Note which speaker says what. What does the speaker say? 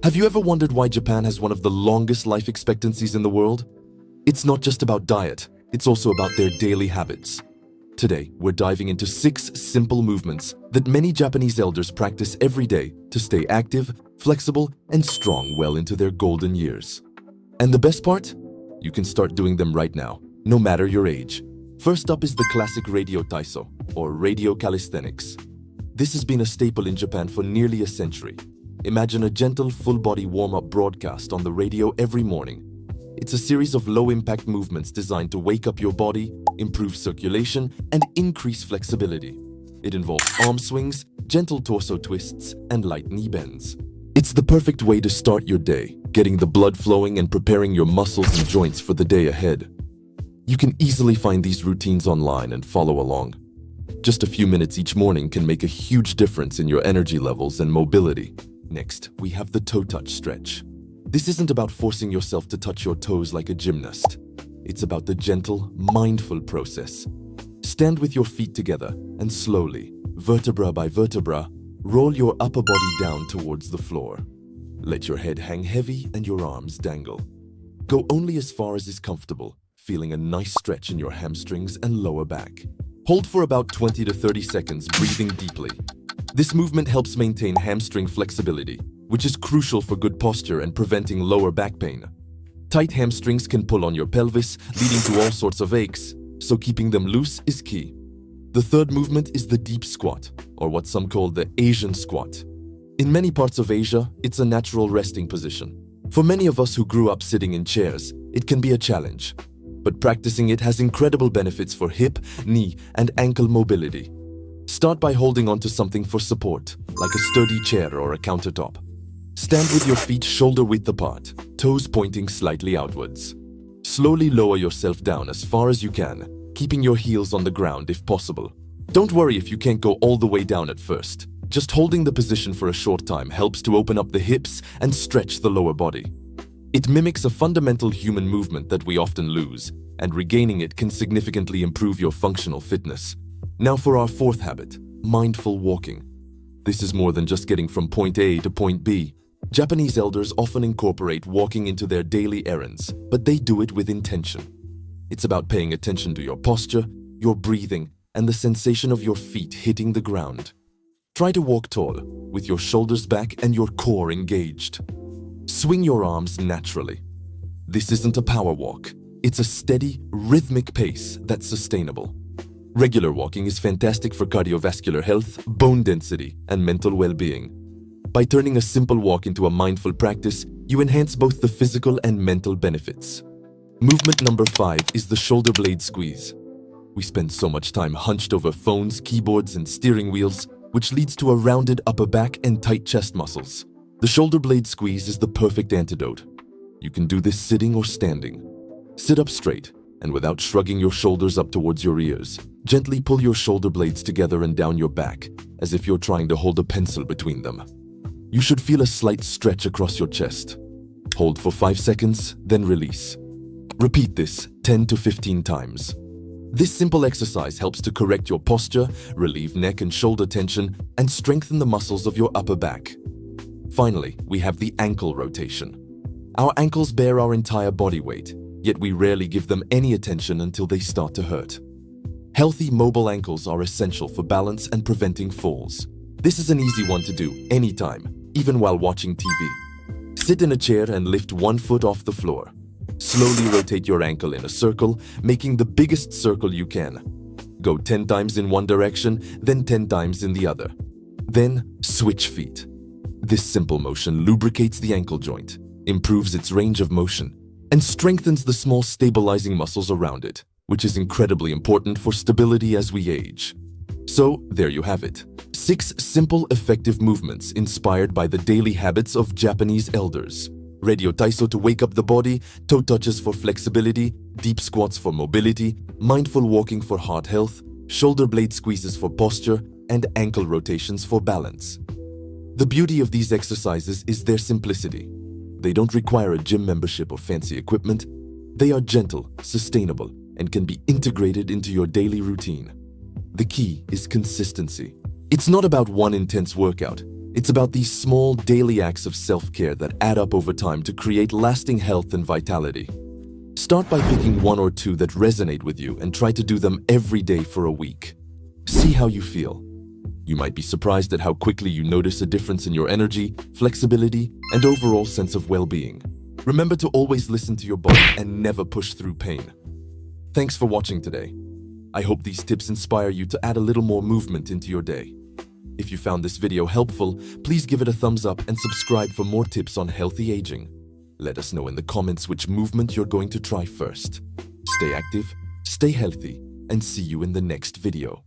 Speaker 1: Have you ever wondered why Japan has one of the longest life expectancies in the world? It's not just about diet, it's also about their daily habits. Today, we're diving into 6 simple movements that many Japanese elders practice every day to stay active, flexible, and strong well into their golden years. And the best part? You can start doing them right now, no matter your age. First up is the classic radio taiso, or radio calisthenics. This has been a staple in Japan for nearly a century. Imagine a gentle, full-body warm-up broadcast on the radio every morning. It's a series of low-impact movements designed to wake up your body, improve circulation, and increase flexibility. It involves arm swings, gentle torso twists, and light knee bends. It's the perfect way to start your day, getting the blood flowing and preparing your muscles and joints for the day ahead. You can easily find these routines online and follow along. Just a few minutes each morning can make a huge difference in your energy levels and mobility. Next, we have the toe touch stretch. This isn't about forcing yourself to touch your toes like a gymnast. It's about the gentle, mindful process. Stand with your feet together and slowly, vertebra by vertebra, roll your upper body down towards the floor. Let your head hang heavy and your arms dangle. Go only as far as is comfortable, feeling a nice stretch in your hamstrings and lower back. Hold for about 20 to 30 seconds, breathing deeply. This movement helps maintain hamstring flexibility, which is crucial for good posture and preventing lower back pain. Tight hamstrings can pull on your pelvis, leading to all sorts of aches, so keeping them loose is key. The third movement is the deep squat, or what some call the Asian squat. In many parts of Asia, it's a natural resting position. For many of us who grew up sitting in chairs, it can be a challenge. But practicing it has incredible benefits for hip, knee, and ankle mobility. Start by holding onto something for support, like a sturdy chair or a countertop. Stand with your feet shoulder-width apart, toes pointing slightly outwards. Slowly lower yourself down as far as you can, keeping your heels on the ground if possible. Don't worry if you can't go all the way down at first. Just holding the position for a short time helps to open up the hips and stretch the lower body. It mimics a fundamental human movement that we often lose, and regaining it can significantly improve your functional fitness. Now for our fourth habit, mindful walking. This is more than just getting from point A to point B. Japanese elders often incorporate walking into their daily errands, but they do it with intention. It's about paying attention to your posture, your breathing, and the sensation of your feet hitting the ground. Try to walk tall, with your shoulders back and your core engaged. Swing your arms naturally. This isn't a power walk. It's a steady, rhythmic pace that's sustainable. Regular walking is fantastic for cardiovascular health, bone density, and mental well-being. By turning a simple walk into a mindful practice, you enhance both the physical and mental benefits. Movement number 5 is the shoulder blade squeeze. We spend so much time hunched over phones, keyboards, and steering wheels, which leads to a rounded upper back and tight chest muscles. The shoulder blade squeeze is the perfect antidote. You can do this sitting or standing. Sit up straight, and without shrugging your shoulders up towards your ears, gently pull your shoulder blades together and down your back, as if you're trying to hold a pencil between them. You should feel a slight stretch across your chest. Hold for 5 seconds, then release. Repeat this 10 to 15 times. This simple exercise helps to correct your posture, relieve neck and shoulder tension, and strengthen the muscles of your upper back. Finally, we have the ankle rotation. Our ankles bear our entire body weight, yet we rarely give them any attention until they start to hurt. Healthy, mobile ankles are essential for balance and preventing falls. This is an easy one to do anytime, even while watching TV. Sit in a chair and lift one foot off the floor. Slowly rotate your ankle in a circle, making the biggest circle you can. Go 10 times in one direction, then 10 times in the other. Then switch feet. This simple motion lubricates the ankle joint, improves its range of motion, and strengthens the small stabilizing muscles around it, which is incredibly important for stability as we age. So, there you have it. 6 simple, effective movements inspired by the daily habits of Japanese elders. Radio taiso to wake up the body, toe touches for flexibility, deep squats for mobility, mindful walking for heart health, shoulder blade squeezes for posture, and ankle rotations for balance. The beauty of these exercises is their simplicity. They don't require a gym membership or fancy equipment. They are gentle, sustainable, and can be integrated into your daily routine. The key is consistency. It's not about one intense workout. It's about these small daily acts of self-care that add up over time to create lasting health and vitality. Start by picking one or two that resonate with you and try to do them every day for a week. See how you feel. You might be surprised at how quickly you notice a difference in your energy, flexibility, and overall sense of well-being. Remember to always listen to your body and never push through pain. Thanks for watching today. I hope these tips inspire you to add a little more movement into your day. If you found this video helpful, please give it a thumbs up and subscribe for more tips on healthy aging. Let us know in the comments which movement you're going to try first. Stay active, stay healthy, and see you in the next video.